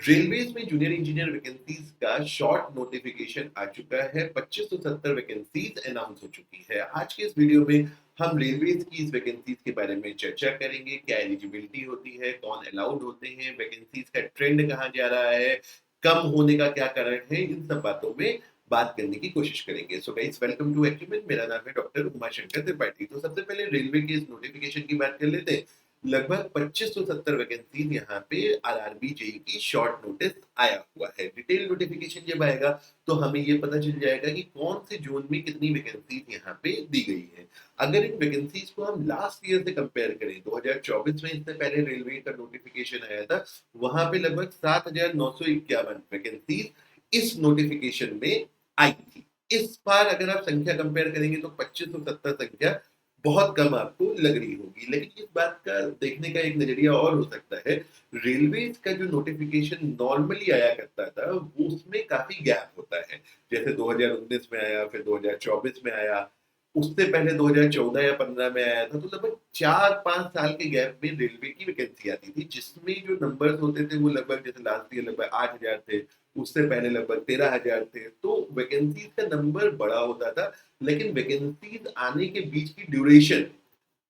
Railways में junior engineer vacancies का short notification आ चुका है। 2570 वैकेंसीज अनाउंस हो चुकी है। आज के इस वीडियो में हम रेलवेज की इस वैकेंसीज के बारे में चर्चा करेंगे। क्या एलिजिबिलिटी होती है, कौन अलाउड होते हैं, वैकेंसीज का ट्रेंड कहाँ जा रहा है, कम होने का क्या कारण है, इन सब बातों में बात करने की कोशिश करेंगे। So guys, welcome to acumen. मेरा नाम है डॉक्टर उमाशंकर त्रिपाठी। तो सबसे पहले रेलवे के इस नोटिफिकेशन की बात कर लेते हैं। लगभग 2570 वैकेंसी यहाँ पे आरआरबी जेई की शॉर्ट नोटिस आया हुआ है। डिटेल नोटिफिकेशन जब आएगा तो हमें ये पता चल जाएगा कि कौन से जोन में कितनी वैकेंसीज यहाँ पे दी गई है। अगर इन वैकेंसीज को हम लास्ट ईयर से कंपेयर करें, 2024 में इससे पहले रेलवे का नोटिफिकेशन आया था, वहां पे लगभग 7951 वैकेंसीज इस नोटिफिकेशन में आई थी। इस बार अगर आप संख्या कंपेयर करेंगे तो 2570 संख्या बहुत कम आपको लग रही होगी, लेकिन इस बात का देखने का एक नजरिया और हो सकता है। रेलवे का जो नोटिफिकेशन नॉर्मली आया करता था वो उसमें काफी गैप होता है। जैसे 2019 में आया, फिर 2024 में आया, उससे पहले 2014 या 15 में आया था। तो लगभग 4-5 साल के गैप में रेलवे की वैकेंसी आती थी, जिसमें जो नंबर्स होते थे वो लगभग, जैसे लास्ट ईयर लगभग 8,000 थे, उससे पहले लगभग 13,000 थे। तो वैकेंसीज का नंबर बड़ा होता था, लेकिन वैकेंसीज आने के बीच की ड्यूरेशन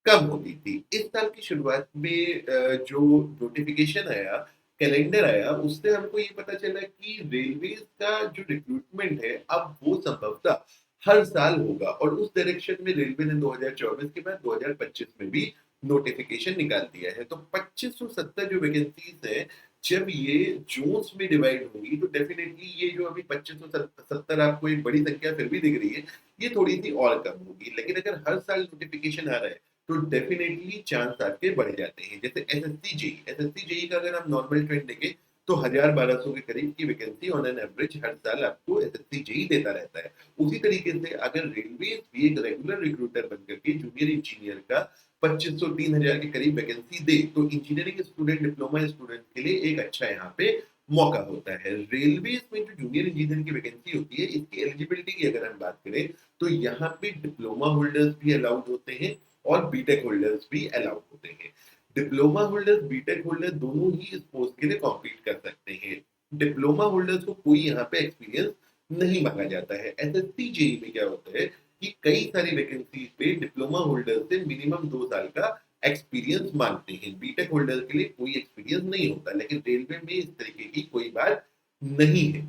कम होती थी। इस साल की शुरुआत में जो नोटिफिकेशन आया, कैलेंडर आया, उससे हमको ये पता चला कि रेलवे का जो रिक्रूटमेंट है अब वो संभवतः हर साल होगा, और उस डायरेक्शन में रेलवे ने 2024 के बाद 2025 में भी नोटिफिकेशन निकाल दिया है। तो 2570 जो वैकेंसीज है, जब ये जोन्स में डिवाइड होंगी तो डेफिनेटली ये जो अभी 2570 आपको एक बड़ी संख्या फिर भी दिख रही है, ये थोड़ी सी और कम होगी। लेकिन अगर हर साल नोटिफिकेशन आ रहा है तो डेफिनेटली चांस आपके बढ़ जाते हैं। जैसे एसएससी जेई का अगर हम नॉर्मल ट्रेंड देखें तो 1000-1200 के करीब की वैकेंसी ऑन एन एवरेज हर साल आपको एसएससी जेई देता रहता है। उसी तरीके से अगर रेलवे भी एक रेगुलर रिक्रूटर बनकर के जूनियर इंजीनियर का 2500-3000 के करीब वैकेंसी दे, तो इंजीनियरिंग स्टूडेंट, डिप्लोमा स्टूडेंट के लिए एक अच्छा यहाँ पे मौका होता है। रेलवे में जो जूनियर इंजीनियर की वैकेंसी होती है, इसकी एलिजिबिलिटी की अगर हम बात करें तो यहाँ पे डिप्लोमा होल्डर्स भी अलाउड होते हैं और बीटेक होल्डर्स भी अलाउड होते हैं। डिप्लोमा होल्डर्स, बीटेक होल्डर दोनों ही इस पोस्ट के लिए कॉम्पीट कर सकते हैं। डिप्लोमा होल्डर्स को कोई यहाँ पे एक्सपीरियंस नहीं मांगा जाता है। एसएससी जेई में क्या होता है कि कई सारी वैकेंसी पे डिप्लोमा होल्डर से मिनिमम 2 साल का एक्सपीरियंस मांगते हैं। बीटेक होल्डर के लिए कोई एक्सपीरियंस नहीं होता, लेकिन रेलवे में इस तरीके की कोई बात नहीं है।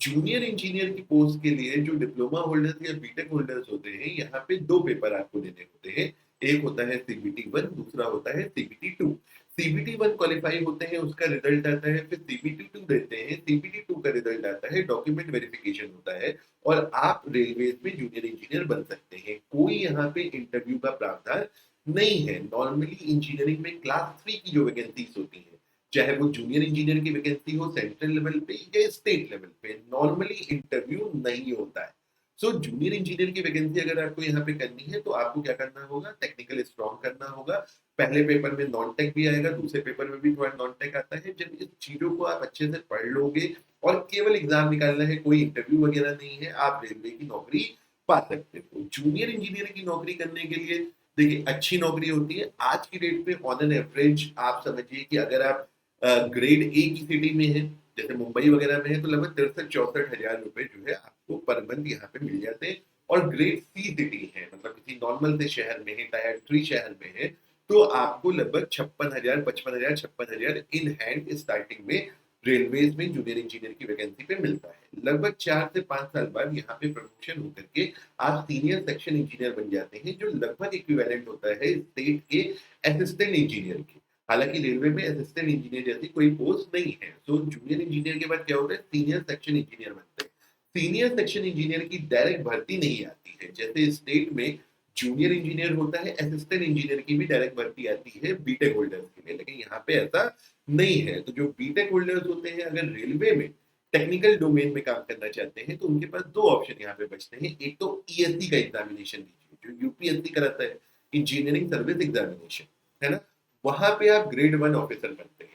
जूनियर इंजीनियर की पोस्ट के लिए जो डिप्लोमा होल्डर्स या बीटेक होल्डर्स होते हैं, यहाँ पे दो पेपर आपको देने होते हैं। एक होता है सीबीटी 1, दूसरा होता है सीबीटी 2। सीबीटी 1 क्वालिफाई होते हैं, उसका रिजल्ट आता है, फिर सीबीटी 2 देते हैं, सीबीटी 2 का रिजल्ट आता है, डॉक्यूमेंट वेरिफिकेशन होता है, और आप रेलवे में जूनियर इंजीनियर बन सकते हैं। कोई यहाँ पे इंटरव्यू का प्रावधान नहीं है। नॉर्मली इंजीनियरिंग में क्लास 3 की जो वैकेंसीज होती है, चाहे वो जूनियर इंजीनियर की वैकेंसी हो सेंट्रल लेवल पे या स्टेट लेवल पे, नॉर्मली इंटरव्यू नहीं होता है। सो जूनियर इंजीनियर की वैकेंसी अगर आपको यहाँ पे करनी है तो आपको क्या करना होगा, टेक्निकल स्ट्रॉन्ग करना होगा। पहले पेपर में नॉन टेक भी आएगा, दूसरे पेपर में भी थोड़ा नॉन टेक आता है। जब इस चीजों को आप अच्छे से पढ़ लोगे और केवल एग्जाम निकालना है, कोई इंटरव्यू वगैरह नहीं है, आप रेलवे की नौकरी पा सकते हो। जूनियर इंजीनियर की नौकरी करने के लिए देखिए अच्छी नौकरी होती है आज की डेट में। ऑन एन एवरेज आप समझिए कि अगर आप ग्रेड ए की सिटी में है, जैसे मुंबई वगैरह में है, तो लगभग 63-64 हजार रुपए जो है आपको पर मंथ यहाँ पे मिल जाते हैं। और ग्रेड सी सिटी है, मतलब किसी नॉर्मल से शहर में है, टायर 3 शहर में है, तो आपको लगभग 56,000, 55,000, 56,000 इन हैंड स्टार्टिंग में रेलवेज में जूनियर इंजीनियर की वैकेंसी पे मिलता है। लगभग 4 से 5 साल बाद यहाँ पे प्रमोशन होकर के आप सीनियर सेक्शन इंजीनियर बन जाते हैं, जो लगभग इक्विवेलेंट होता है स्टेट के असिस्टेंट इंजीनियर के। हालांकि रेलवे में असिस्टेंट इंजीनियर जैसी कोई पोस्ट नहीं है। तो जूनियर इंजीनियर के बाद क्या होता है, सीनियर सेक्शन इंजीनियर बनते हैं। सीनियर सेक्शन इंजीनियर की डायरेक्ट भर्ती नहीं आती है। जैसे स्टेट में जूनियर इंजीनियर होता है, असिस्टेंट इंजीनियर की भी डायरेक्ट भर्ती आती है बीटेक होल्डर्स के लिए, लेकिन यहाँ पे ऐसा नहीं है। तो जो बीटेक होल्डर्स होते हैं, अगर रेलवे में टेक्निकल डोमेन में काम करना चाहते हैं, तो उनके पास दो ऑप्शन यहाँ पे बचते हैं। एक तो ईएससी का एग्जामिनेशन दीजिए, जो यूपीएससी कराता है, इंजीनियरिंग सर्विस एग्जामिनेशन, है ना, वहां पे आप ग्रेड 1 ऑफिसर बनते हैं।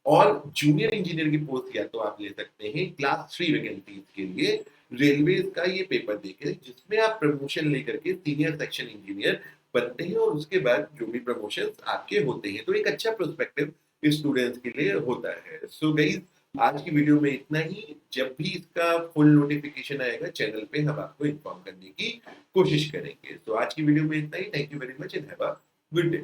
और जूनियर इंजीनियर की पोस्ट या तो आप ले सकते हैं क्लास 3 वैकेंसीज के लिए रेलवे का ये पेपर देके, जिसमें आप प्रमोशन लेकर के सीनियर सेक्शन इंजीनियर बनते हैं, और उसके बाद जो भी प्रमोशन आपके होते हैं, तो एक अच्छा प्रोस्पेक्टिव स्टूडेंट्स के लिए होता है। सो गाइस, आज की वीडियो में इतना ही। जब भी इसका फुल नोटिफिकेशन आएगा चैनल पे हम आपको इन्फॉर्म करने की कोशिश करेंगे। तो आज की वीडियो में इतना ही। Thank you very much and have a good day.